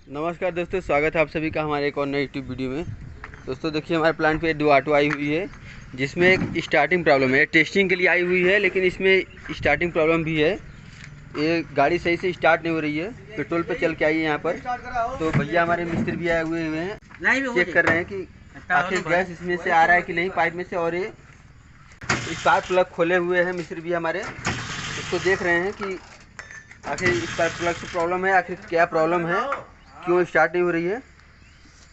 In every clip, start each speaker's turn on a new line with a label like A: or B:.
A: नमस्कार दोस्तों, स्वागत है आप सभी का हमारे एक और नए यूट्यूब वीडियो में। दोस्तों देखिए, हमारे प्लांट पे दो ऑटो आई हुई है जिसमें एक स्टार्टिंग प्रॉब्लम है। टेस्टिंग के लिए आई हुई है लेकिन इसमें स्टार्टिंग प्रॉब्लम भी है। ये गाड़ी सही से स्टार्ट नहीं हो रही है। पेट्रोल पे चल के आई है यहाँ पर। तो भैया हमारे मिस्त्री भी आए हुए हैं, चेक कर रहे हैं कि आखिर गैस इसमें से आ रहा है कि नहीं पाइप में से। और ये स्पार्क प्लग खोले हुए हैं मिस्त्री भी हमारे, इसको देख रहे हैं कि आखिर स्पार्क प्लग से प्रॉब्लम है, आखिर क्या प्रॉब्लम है, क्यों स्टार्ट नहीं हो रही है।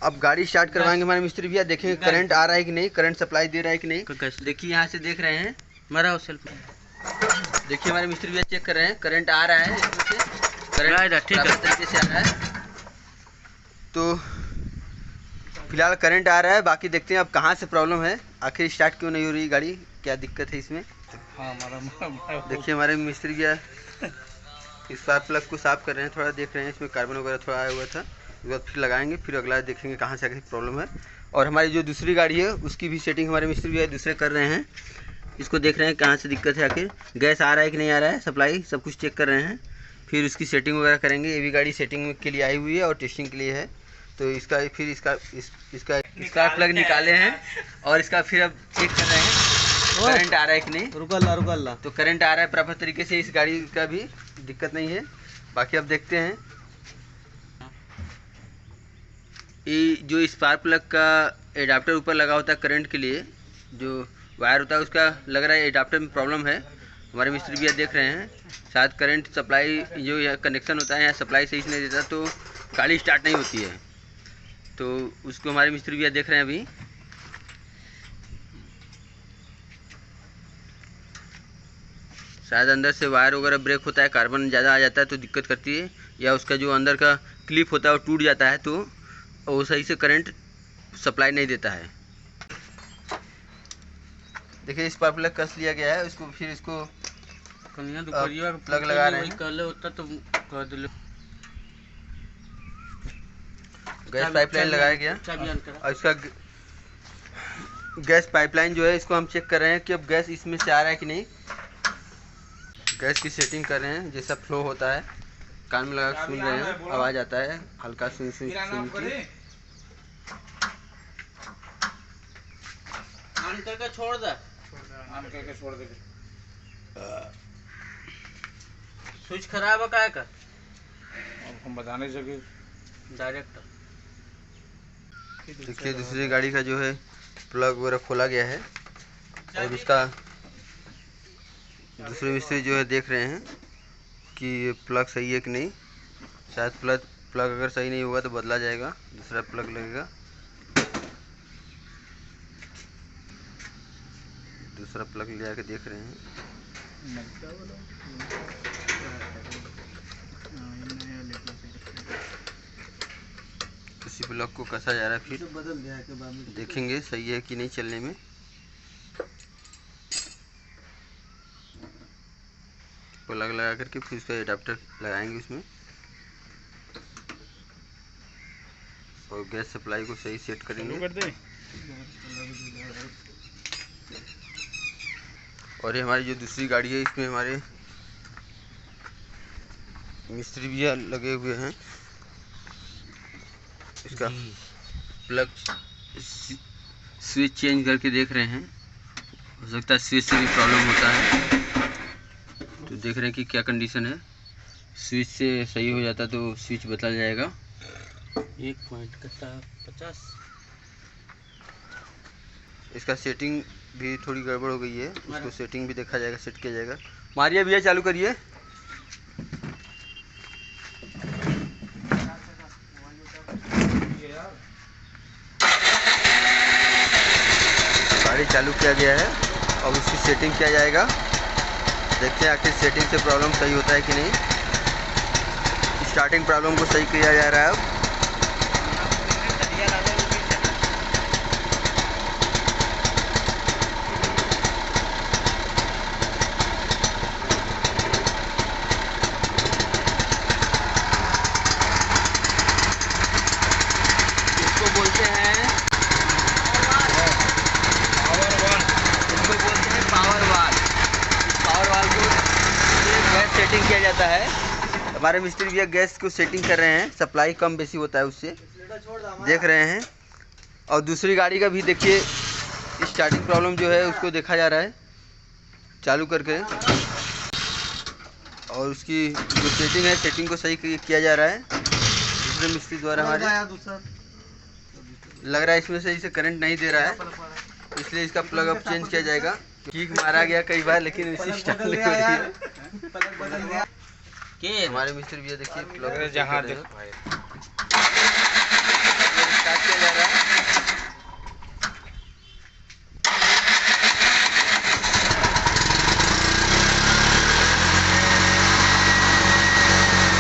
A: अब गाड़ी स्टार्ट करवाएंगे हमारे मिस्त्री भैया, देखेंगे करंट आ रहा है कि नहीं, करंट सप्लाई दे रहा है कि नहीं। देखिए यहाँ से देख रहे हैं, मरा सेल्फ। देखिए हमारे मिस्त्री भैया चेक कर रहे हैं, करंट आ रहा है इसमें से, करंट ठीक है तरीके से आ रहा है। तो फिलहाल करंट आ रहा है, बाकी देखते हैं अब कहाँ से प्रॉब्लम है, आखिर स्टार्ट क्यों नहीं हो रही गाड़ी, क्या दिक्कत है इसमें। देखिए हमारे मिस्त्री भैया इस स्पार्क प्लग को साफ कर रहे हैं, थोड़ा देख रहे हैं इसमें कार्बन वगैरह थोड़ा आया हुआ था। उसके बाद फिर लगाएंगे, फिर अगला देखेंगे कहाँ से आखिर प्रॉब्लम है। और हमारी जो दूसरी गाड़ी है उसकी भी सेटिंग हमारे मिस्त्री भैया दूसरे कर रहे हैं, इसको देख रहे हैं कहाँ से दिक्कत है, आखिर गैस आ रहा है कि नहीं आ रहा है, सप्लाई सब कुछ चेक कर रहे हैं। फिर उसकी सेटिंग वगैरह करेंगे। ये भी गाड़ी सेटिंग के लिए आई हुई है और टेस्टिंग के लिए है। तो इसका फिर इसका प्लग निकाले हैं और इसका फिर अब चेक कर रहे हैं करंट आ रहा है कि नहीं। रुकल्ला तो करंट आ रहा है प्रॉपर तरीके से, इस गाड़ी का भी दिक्कत नहीं है। बाकी अब देखते हैं ये जो स्पार्क प्लग का एडाप्टर ऊपर लगा होता है करंट के लिए, जो वायर होता है उसका लग रहा है एडाप्टर में प्रॉब्लम है। हमारे मिस्त्री भैया देख रहे हैं, शायद करंट सप्लाई जो यह कनेक्शन होता है यहाँ सप्लाई सही से नहीं देता तो गाड़ी स्टार्ट नहीं होती है। तो उसको हमारे मिस्त्री भैया देख रहे हैं अभी। शायद अंदर से वायर वगैरह ब्रेक होता है, कार्बन ज़्यादा आ जाता है तो दिक्कत करती है, या उसका जो अंदर का क्लिप होता है वो टूट जाता है तो वो सही से करंट सप्लाई नहीं देता है। देखिए इस पर प्लग कस लिया गया है, उसको फिर इसको प्लग लगा रहे हैं। गैस पाइपलाइन लगाया गया और इसका गैस पाइपलाइन जो है इसको हम चेक कर रहे हैं कि अब गैस इसमें से आ रहा है कि नहीं। गैस की सेटिंग कर रहे हैं, जैसा फ्लो होता है कान में लगा सुन रहे हैं, आवाज़ आता है हल्का सुन की। छोड़ दे स्विच खराब है का हम बता नहीं सके डायरेक्ट। देखिए दूसरी गाड़ी का जो है प्लग वगैरह खोला गया है और उसका दूसरे मिस्त्री जो है देख रहे हैं कि ये प्लग सही है कि नहीं। शायद प्लग अगर सही नहीं होगा तो बदला जाएगा, दूसरा प्लग लगेगा। दूसरा प्लग ले आके देख रहे हैं। किसी प्लग को कसा जा रहा है, फिर देखेंगे सही है कि नहीं चलने में। प्लग लगा करके फिर उसका एडाप्टर लगाएंगे उसमें और गैस सप्लाई को सही सेट करेंगे। और ये हमारी जो दूसरी गाड़ी है इसमें हमारे मिस्त्री भी लगे हुए हैं। इसका प्लग स्विच चेंज करके देख रहे हैं, हो सकता है स्विच से भी प्रॉब्लम होता है। तो देख रहे हैं कि क्या कंडीशन है, स्विच से सही हो जाता तो स्विच बदला जाएगा। 1.50 इसका सेटिंग भी थोड़ी गड़बड़ हो गई है, उसको सेटिंग भी देखा जाएगा, सेट किया जाएगा। मारिए भैया, चालू करिए। गाड़ी चालू किया गया है, अब उसकी सेटिंग किया जाएगा। देखते हैं आखिर सेटिंग से प्रॉब्लम सही होता है कि नहीं। स्टार्टिंग प्रॉब्लम को सही किया जा रहा है अब। इसको बोलते हैं पावर वाल को गैस सेटिंग किया जाता है। हमारे मिस्त्री भैया गैस को सेटिंग कर रहे हैं, सप्लाई कम बेसी होता है उससे, देख रहे हैं। और दूसरी गाड़ी का भी देखिए स्टार्टिंग प्रॉब्लम जो है उसको देखा जा रहा है चालू करके, और उसकी जो सेटिंग है सेटिंग को सही किया जा रहा है दूसरे मिस्त्री द्वारा। हमारे लग रहा है इसमें सही से करंट नहीं दे रहा है, इसलिए इसका प्लग अब चेंज किया जाएगा। किक मारा गया कई बार लेकिन इसी स्टाइल में हो रही है। हमारे मिस्त्री भैया देखिए प्लग जहाँ स्टार्ट किया जा रहा है।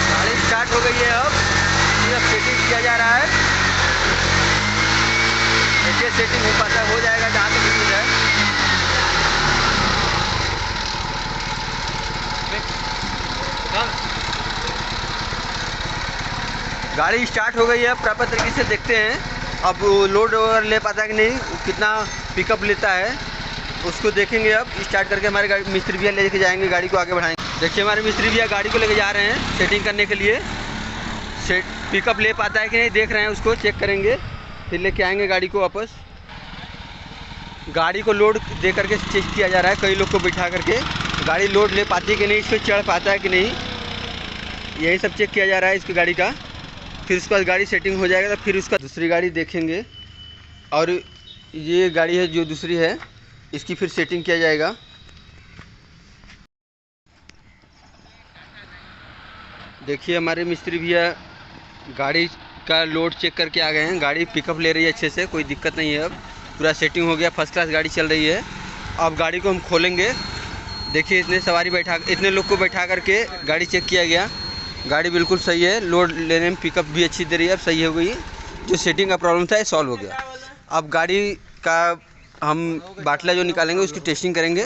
A: गाड़ी स्टार्ट हो गई है, अब सेटिंग किया जा रहा है। ऐसे सेटिंग हो पाता हो जाएगा जहाँ तक उम्मीद है। गाड़ी स्टार्ट हो गई है, प्रॉपर तरीके से देखते हैं अब लोड ओवर ले पाता है कि नहीं, कितना पिकअप लेता है उसको देखेंगे। अब स्टार्ट करके हमारे गाड़ी मिस्त्री भैया लेके जाएंगे, गाड़ी को आगे बढ़ाएंगे। देखिए हमारे मिस्त्री भैया गाड़ी को लेके जा रहे हैं सेटिंग करने के लिए, सेट पिकअप ले पाता है कि नहीं देख रहे हैं, उसको चेक करेंगे फिर लेके आएंगे गाड़ी को वापस। गाड़ी को लोड दे करके चेक किया जा रहा है, कई लोग को बिठा करके गाड़ी लोड ले पाती है कि नहीं, इस पर चढ़ पाता है कि नहीं, यही सब चेक किया जा रहा है इसकी गाड़ी का। फिर उसके बाद गाड़ी सेटिंग हो जाएगा तो फिर उसका दूसरी गाड़ी देखेंगे, और ये गाड़ी है जो दूसरी है इसकी फिर सेटिंग किया जाएगा। देखिए हमारे मिस्त्री भैया गाड़ी का लोड चेक करके आ गए हैं, गाड़ी पिकअप ले रही है अच्छे से, कोई दिक्कत नहीं है। अब पूरा सेटिंग हो गया, फर्स्ट क्लास गाड़ी चल रही है। अब गाड़ी को हम खोलेंगे। देखिए इतने लोग को बैठा करके गाड़ी चेक किया गया, गाड़ी बिल्कुल सही है, लोड लेने में पिकअप भी अच्छी दे रही है, अब सही हो गई। जो सेटिंग का प्रॉब्लम था ये सॉल्व हो गया। अब गाड़ी का हम बाटला जो निकालेंगे उसकी टेस्टिंग करेंगे।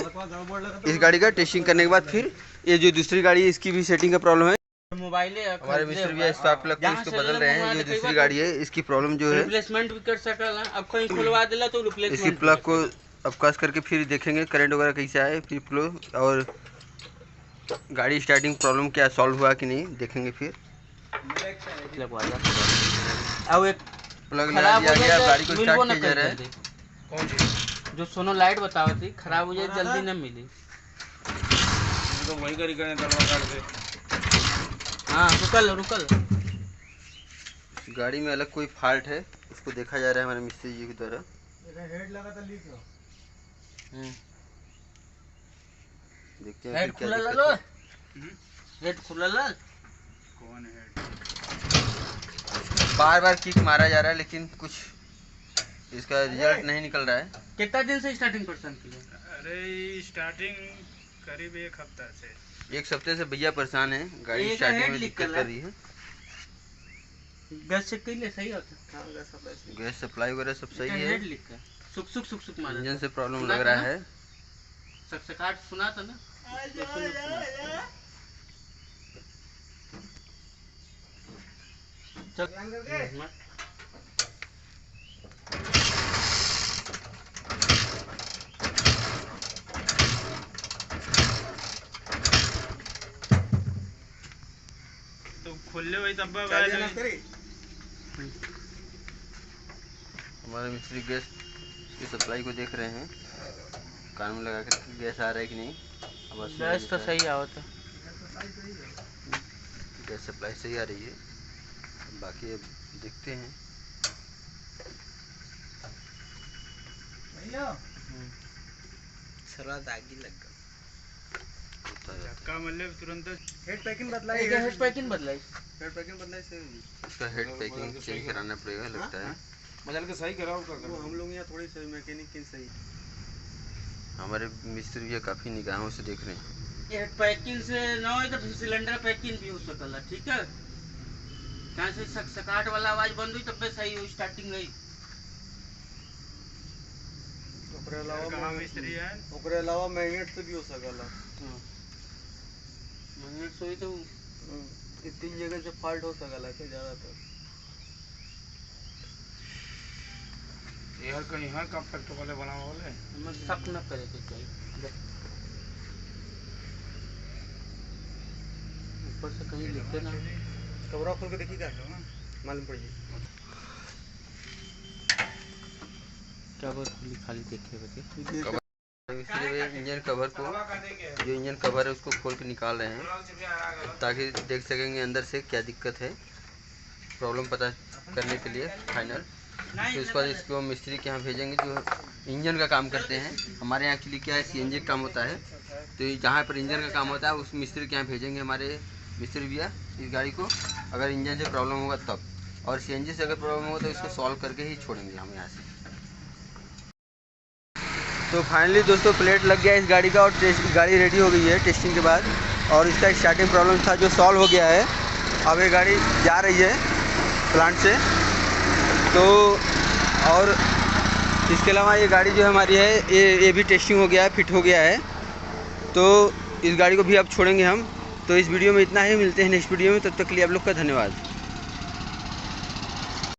A: इस गाड़ी का टेस्टिंग करने के बाद फिर ये जो दूसरी गाड़ी है इसकी भी सेटिंग का प्रॉब्लम है। मोबाइल हमारे मिस्त्री भैया स्पार्क प्लग को इसको बदल रहे हैं। ये दूसरी गाड़ी है, इसकी प्रॉब्लम जो है
B: रिप्लेसमेंट भी कर सकला, अब कहीं खुलवा देला तो रिप्लेसमेंट
A: इसकी प्लग को अब कस करके फिर देखेंगे करंट वगैरह कैसे आए, फिर फ्लो और गाड़ी स्टार्टिंग प्रॉब्लम क्या सॉल्व हुआ कि नहीं देखेंगे। फिर
B: अब एक
A: प्लग लगा दिया गया, गाड़ी को स्टार्ट किया जा रहा है।
B: कौन सी जो सोनो लाइट बतावा थी खराब हो जाए जल्दी न मिली
C: तो वही करी करें दरवाजा से।
B: हाँ रुकल
A: गाड़ी में अलग कोई फॉल्ट है उसको देखा जा रहा है हमारे मिस्त्री जी के द्वारा।
C: हेड लगा था लीक हो।
A: देखते हैं
B: हेड
A: फिर क्या
B: खुला
A: दिक्कत
B: लो,
A: है।
B: हेड खुला ला।
C: कौन हेड?
A: बार बार किक मारा जा रहा है लेकिन कुछ इसका रिजल्ट नहीं निकल रहा है।
B: कितना दिन से स्टार्टिंग परेशान की है?
C: अरे स्टार्टिंग करीब एक हफ्ता से।
A: एक हफ्ते से भैया परेशान है, गाड़ी स्टार्टिंग में दिक्कत कर रही है।
B: गैस चेक कर ले सही होता। हां
A: गैस सप्लाई वगैरह सब सही है,
B: हेड लीक है, सुक मारा,
A: इंजन से प्रॉब्लम लग रहा है।
B: सकसकाट सुना था ना। चल
C: तो खुले हुई तब
A: हमारे मिस्त्री गैस की सप्लाई को देख रहे हैं, कान में लगा कर गैस आ रहा है कि नहीं।
B: गैस तो सही आवत है,
A: गैस सप्लाई सही आ रही है, बाकी अब देखते हैं।
B: सला दागी लग गया,
C: धक्का मतलब तुरंत
B: हेड पैकिंग बदलाई से
A: इसका हेड पैकिंग चेंज कराना पड़ेगा लगता है।
C: बदल के सही कराओ का
B: वो हम लोग यहाँ थोड़ी सही मैकेनिक की सही।
A: हमारे मिस्त्री भी काफ़ी निगाहों से देख रहे हैं।
B: हेड पैकिंग से ना हो तो सिलेंडर पैकिंग भी हो सकला, ठीक है। कहाँ से सकसकाट वाला आवाज बंद हुई तब सही हो स्टार्टिंग गई।
C: ओकरे
B: अलावा मैग्नेट से भी हो सकला। मैग्नेट से ही तो तीन जगह से फॉल्ट हो सकला है ज़्यादातर।
C: यार कहीं यहाँ कब तक तो वाले बना वाले
B: हमें शक न करे के चाहिए। ऊपर से कहीं लिखे ना
A: कवरा खोल के देखिए क्या मालूम पड़िए।
B: क्या बात खुली खाली देखे बच्चे
A: इसलिए इंजन कवर को, जो इंजन कवर है उसको खोल के निकाल रहे हैं ताकि देख सकेंगे अंदर से क्या दिक्कत है, प्रॉब्लम पता करने के लिए फाइनल। तो इसके बाद इसको हम मिस्त्री के यहाँ भेजेंगे जो इंजन का काम करते हैं। हमारे यहाँ एक्चुअली क्या है, सीएनजी का काम होता है, तो जहाँ पर इंजन का काम होता है उस मिस्त्री के यहाँ भेजेंगे हमारे मिस्त्री भैया इस गाड़ी को। अगर इंजन से प्रॉब्लम होगा तब, और सीएनजी से अगर प्रॉब्लम होगा तो इसको सॉल्व करके ही छोड़ेंगे हम यहाँ से। तो फाइनली दोस्तों प्लेट लग गया इस गाड़ी का, और गाड़ी रेडी हो गई है टेस्टिंग के बाद, और इसका स्टार्टिंग प्रॉब्लम था जो सॉल्व हो गया है। अब ये गाड़ी जा रही है प्लांट से। तो और इसके अलावा ये गाड़ी जो हमारी है ये भी टेस्टिंग हो गया है, फिट हो गया है। तो इस गाड़ी को भी अब छोड़ेंगे हम। तो इस वीडियो में इतना ही, मिलते हैं नेक्स्ट वीडियो में, तब तक के लिए आप लोग का धन्यवाद।